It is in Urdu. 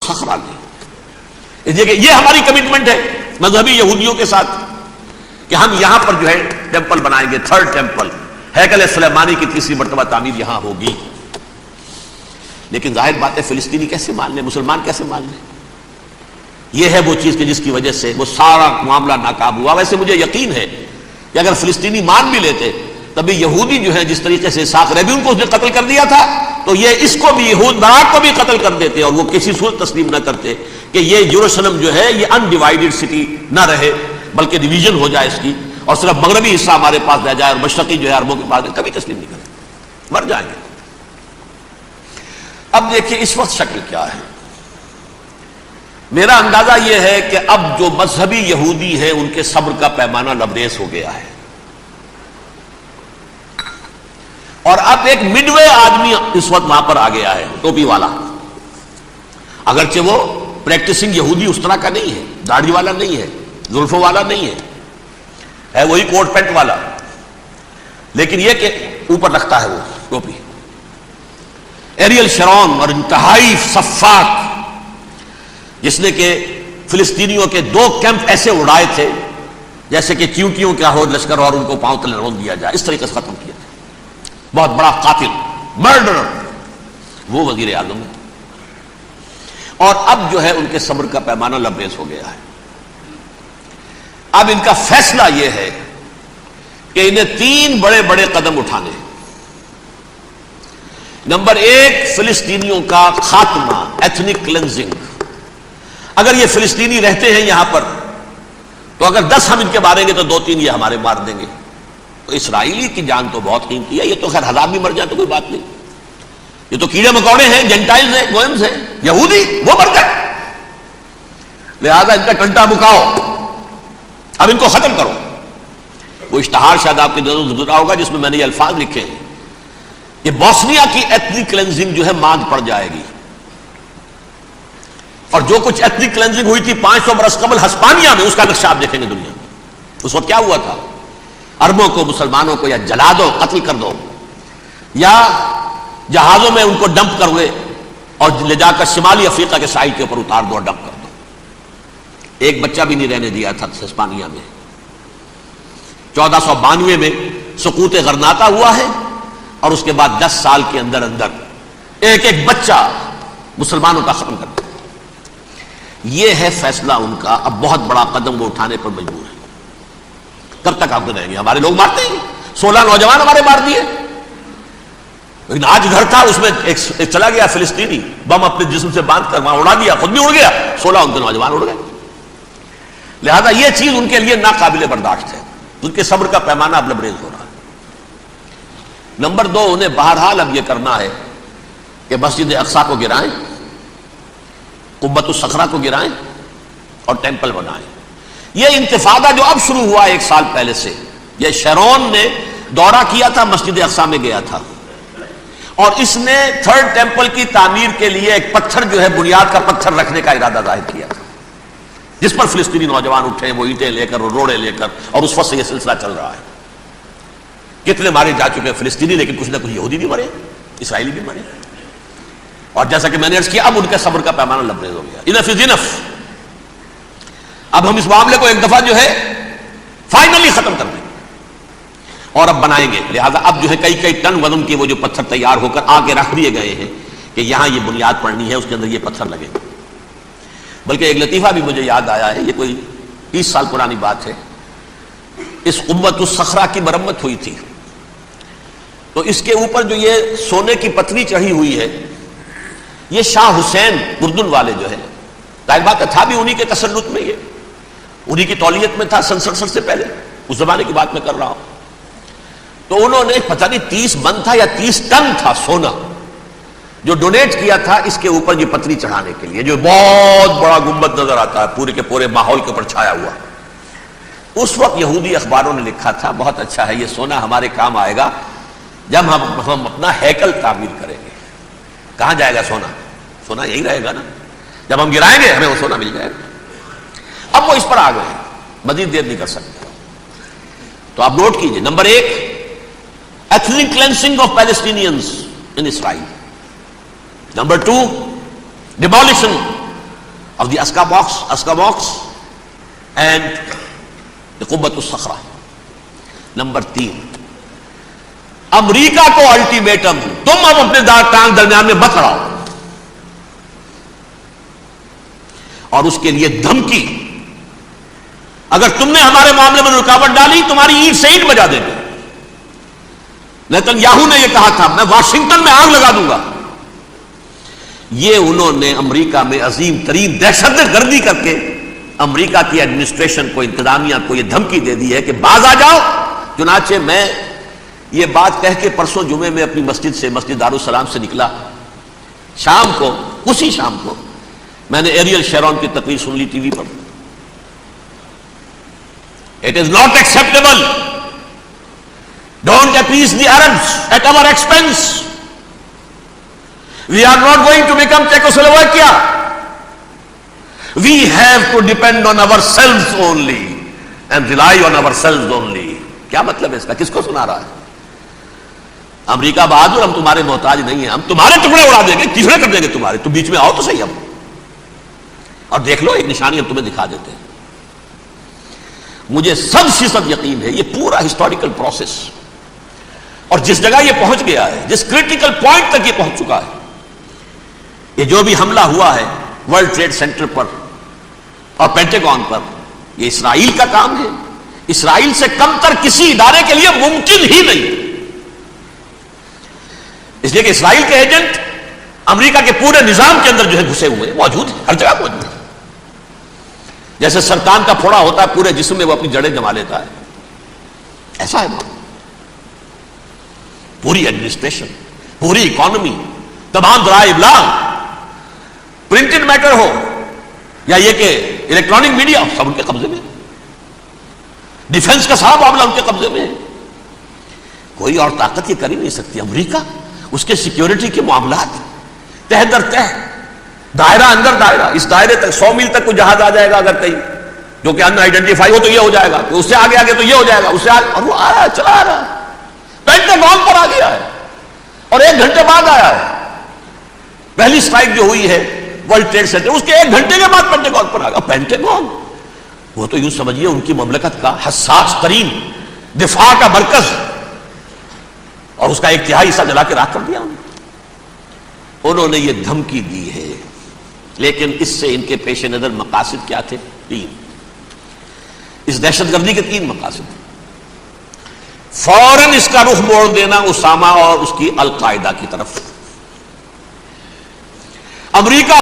صخرہ نہیں. یہ ہماری کمٹمنٹ ہے مذہبی یہودیوں کے ساتھ کہ ہم یہاں پر جو ہے ٹیمپل بنائیں گے, تھرڈ ٹیمپل, ہیکل سلیمانی کی تیسری مرتبہ تعمیر یہاں ہوگی. لیکن ظاہر بات ہے فلسطینی کیسے مان لیں, مسلمان کیسے مان لیں؟ یہ ہے وہ چیز کہ جس کی وجہ سے وہ سارا معاملہ ناکام ہوا. ویسے مجھے یقین ہے کہ اگر فلسطینی مان بھی لیتے تبھی یہودی جو ہے جس طریقے سے اسحاق ربیون کو اس نے قتل کر دیا تھا تو یہ اس کو بھی, یہود باراک کو بھی قتل کر دیتے, اور وہ کسی صورت تسلیم نہ کرتے کہ یہ یروشلم جو ہے یہ انڈیوائیڈڈ سٹی نہ رہے بلکہ ڈویژن ہو جائے اس کی, اور صرف مغربی حصہ ہمارے پاس رہ جائے اور مشرقی جو ہے عربوں کے پاس, کبھی تسلیم نہیں کرتے, مر جائیں گے. اب دیکھیں اس وقت شکل کیا ہے. میرا اندازہ یہ ہے کہ اب جو مذہبی یہودی ہیں ان کے صبر کا پیمانہ لبریز ہو گیا ہے, اور اب ایک مڈ وے آدمی اس وقت وہاں پر آ گیا ہے, ٹوپی والا. اگرچہ وہ پریکٹسنگ یہودی اس طرح کا نہیں ہے, داڑھی والا نہیں ہے, زلفوں والا نہیں ہے وہی کوٹ پینٹ والا, لیکن یہ کہ اوپر رکھتا ہے وہ ٹوپی. ایریل شرون اور انتہائی سفاک, جس نے کہ فلسطینیوں کے 2 کیمپ ایسے اڑائے تھے جیسے کہ چیونٹیوں کا ہو لشکر اور ان کو پاؤں تلے رون دیا جائے, اس طریقے سے ختم کیا تھا. بہت بڑا قاتل, مرڈرر, وہ وزیر اعظم ہے. اور اب جو ہے ان کے صبر کا پیمانہ لبریز ہو گیا ہے. اب ان کا فیصلہ یہ ہے کہ انہیں 3 بڑے بڑے قدم اٹھانے ہیں. نمبر 1, فلسطینیوں کا خاتمہ, ایتھنک کلینزنگ. اگر یہ فلسطینی رہتے ہیں یہاں پر تو اگر 10 ہم ان کے ماریں گے تو 2-3 یہ ہمارے مار دیں گے. تو اسرائیلی کی جان تو بہت قیمتی ہے, یہ تو خیر 1000 بھی مر جائے تو کوئی بات نہیں, یہ تو کیڑے مکوڑے ہیں, جینٹائلز ہیں, گوئمز ہیں, یہودی وہ مر گئے. لہذا ان کا ٹنٹا بکاؤ, اب ان کو ختم کرو. وہ اشتہار شاید آپ کے نظروں سے گزرا ہوگا جس میں میں نے یہ الفاظ لکھے ہیں کہ بوسنیا کی ایتھنک کلینزنگ جو ہے ماند پڑ جائے گی, اور جو کچھ ایتھنک کلینزنگ ہوئی تھی 500 برس قبل ہسپانیہ میں, اس کا نقشہ آپ دیکھیں گے دنیا میں. اس وقت کیا ہوا تھا, عربوں کو, مسلمانوں کو یا جلا دو, قتل کر دو, یا جہازوں میں ان کو ڈمپ کر ہوئے اور لے جا کر شمالی افریقہ کے ساحل کے اوپر اتار دو اور ڈمپ کر دو. ایک بچہ بھی نہیں رہنے دیا تھا ہسپانیہ میں. 1492 میں سقوط غرناطہ ہوا ہے, اور اس کے بعد 10 سال کے اندر اندر ایک ایک بچہ مسلمانوں کا ختم کر دیا. یہ ہے فیصلہ ان کا. اب بہت بڑا قدم وہ اٹھانے پر مجبور ہے. کب تک آپ رہیں گے؟ ہمارے لوگ مارتے ہیں, 16 نوجوان ہمارے مار دیے. لیکن آج گھر تھا, اس میں ایک چلا گیا فلسطینی, بم اپنے جسم سے باندھ کر وہاں اڑا دیا, خود بھی اڑ گیا, 16 ان کے نوجوان اڑ گئے. لہذا یہ چیز ان کے لیے ناقابل برداشت ہے. ان کے صبر کا پیمانہ اب لبریز ہو رہا ہے. نمبر 2, انہیں بہرحال اب یہ کرنا ہے کہ مسجد اقصی کو گرائیں, قبۃ الصخرہ کو گرائیں اور ٹیمپل بنائیں. یہ انتفاضہ جو اب شروع ہوا 1 سال پہلے سے, یہ شیرون نے دورہ کیا تھا, مسجد اقصی میں گیا تھا, اور اس نے 3rd ٹیمپل کی تعمیر کے لیے ایک پتھر جو ہے بنیاد کا پتھر رکھنے کا ارادہ ظاہر کیا تھا, جس پر فلسطینی نوجوان اٹھے, وہ اینٹیں لے کر اور روڑے لے کر, اور اس وقت سے یہ سلسلہ چل رہا ہے. کتنے مارے جا چکے ہیں فلسطینی, لیکن کچھ نہ کچھ یہودی بھی مرے, اسرائیلی بھی مرے. اور جیسا کہ میں نے عرض کیا, اب ان کے صبر کا پیمانہ لبریز ہو گیا. انف از انف. اب ہم اس معاملے کو ایک دفعہ جو ہے فائنلی ختم کر دیں اور اب بنائیں گے. لہذا اب جو ہے کئی ٹن وزن کے وہ جو پتھر تیار ہو کر آگے رکھ دیے گئے ہیں کہ یہاں یہ بنیاد پڑنی ہے, اس کے اندر یہ پتھر لگے. بلکہ ایک لطیفہ بھی مجھے یاد آیا ہے, یہ کوئی 30 سال پرانی بات ہے. اس قبۃ الصخرہ کی مرمت ہوئی تھی, تو اس کے اوپر جو یہ سونے کی پتری چڑھی ہوئی ہے, یہ شاہ حسین اردن والے جو ہے, ظاہر بات تھا بھی انہی کے تسلط میں, یہ انہی کی تولیت میں تھا 67 سے پہلے, اس زمانے کی بات میں کر رہا ہوں. تو انہوں نے پتہ نہیں 30 من تھا یا 30 ٹن تھا سونا جو ڈونیٹ کیا تھا اس کے اوپر یہ پتری چڑھانے کے لیے, جو بہت بڑا گنبد نظر آتا ہے پورے کے پورے ماحول کے اوپر چھایا ہوا. اس وقت یہودی اخباروں نے لکھا تھا, بہت اچھا ہے, یہ سونا ہمارے کام آئے گا جب ہم اپنا ہیکل تعمیر کریں گے. کہاں جائے گا سونا؟ سونا یہی رہے گا نا, جب ہم گرائیں گے ہمیں وہ سونا مل جائے گا. اب وہ اس پر آ گئے, مزید دیر نہیں کر سکتے. تو آپ نوٹ کیجئے, number 1, ethnic cleansing of Palestinians in Israel. Number 2, demolition of the Askabox and the Qubbat al-Sakhra. Number 3، امریکہ کو الٹیمیٹم، تم اب اپنے ٹانگ درمیان میں مت لڑاؤ، اور اس کے لیے دھمکی، اگر تم نے ہمارے معاملے میں رکاوٹ ڈالی تمہاری اینٹ سے اینٹ بجا دیں گے۔ نیتن یاہو نے یہ کہا تھا میں واشنگٹن میں آگ لگا دوں گا۔ یہ انہوں نے امریکہ میں عظیم ترین دہشت گردی کر کے امریکہ کی ایڈمنسٹریشن کو، انتظامیہ کو یہ دھمکی دے دی ہے کہ باز آ جاؤ۔ چنانچہ میں یہ بات کہہ کے پرسوں جمعے میں اپنی مسجد سے، مسجد دارالسلام سے نکلا، شام کو، اسی شام کو میں نے ایریل شیرون کی تقریر سن لی T V per. It is not acceptable. Don't appease the Arabs at our expense. We are not going to become Czechoslovakia. We have to depend on ourselves only and rely on ourselves only. کیا مطلب ہے اس کا؟ کس کو سنا رہا ہے؟ امریکہ بہادر، ہم تمہارے محتاج نہیں ہیں، ہم تمہارے ٹکڑے اڑا دیں گے، ٹکڑے کر دیں گے تمہارے، تو بیچ میں آؤ تو صحیح ہم، اور دیکھ لو ایک نشانی ہم تمہیں دکھا دیتے ہیں۔ مجھے 100% یقین ہے یہ پورا ہسٹوریکل پروسیس، اور جس جگہ یہ پہنچ گیا ہے، جس کریٹیکل پوائنٹ تک یہ پہنچ چکا ہے، یہ جو بھی حملہ ہوا ہے ورلڈ ٹریڈ سینٹر پر اور پینٹاگون پر، یہ اسرائیل کا کام ہے۔ اسرائیل سے کم تر کسی ادارے کے لیے ممکن ہی نہیں، اس لیے کہ اسرائیل کے ایجنٹ امریکہ کے پورے نظام کے اندر جو ہے گھسے ہوئے موجود ہیں، ہر جگہ موجود ہیں۔ جیسے سرطان کا پھوڑا ہوتا ہے پورے جسم میں وہ اپنی جڑیں جما لیتا ہے، ایسا ہے وہ۔ پوری ایڈمنسٹریشن، پوری اکانومی، تمام ذرائع ابلاغ، پرنٹڈ میٹر ہو یا یہ کہ الیکٹرانک میڈیا، سب ان کے قبضے میں، ڈیفنس کا سارا معاملہ ان کے قبضے میں ہے۔ کوئی اور طاقت یہ کر ہی نہیں سکتی۔ امریکہ، اس کے سیکیورٹی کے معاملات تہ در تہ، دائرہ اندر دائرہ، اس دائرے تک 100 میل تک کوئی جہاز آ جائے گا اگر کہیں جو کہ ان آئیڈینٹیفائی ہو تو یہ ہو جائے گا، اس سے آگے آگے تو یہ ہو جائے گا، اس سے آگے، اور وہ آ رہا ہے، چلا آ رہا ہے، پینٹاگون پر آ گیا ہے، اور 1 گھنٹے بعد آیا ہے۔ پہلی اسٹرائک جو ہوئی ہے ورلڈ ٹریڈ سینٹر، اس کے 1 گھنٹے کے بعد پینٹاگون پر آ گیا۔ پینٹاگون وہ تو یوں سمجھیے ان کی مملکت کا حساس ترین دفاع کا مرکز، اور اس کا 1/3 حصہ جلا کے راکھ کر دیا انہوں نے یہ دھمکی دی ہے۔ لیکن اس سے ان کے پیش نظر مقاصد کیا تھے؟ 3۔ اس دہشت گردی کے 3 مقاصد۔ فوراً اس کا رخ موڑ دینا اسامہ اور اس کی القاعدہ کی طرف۔ امریکہ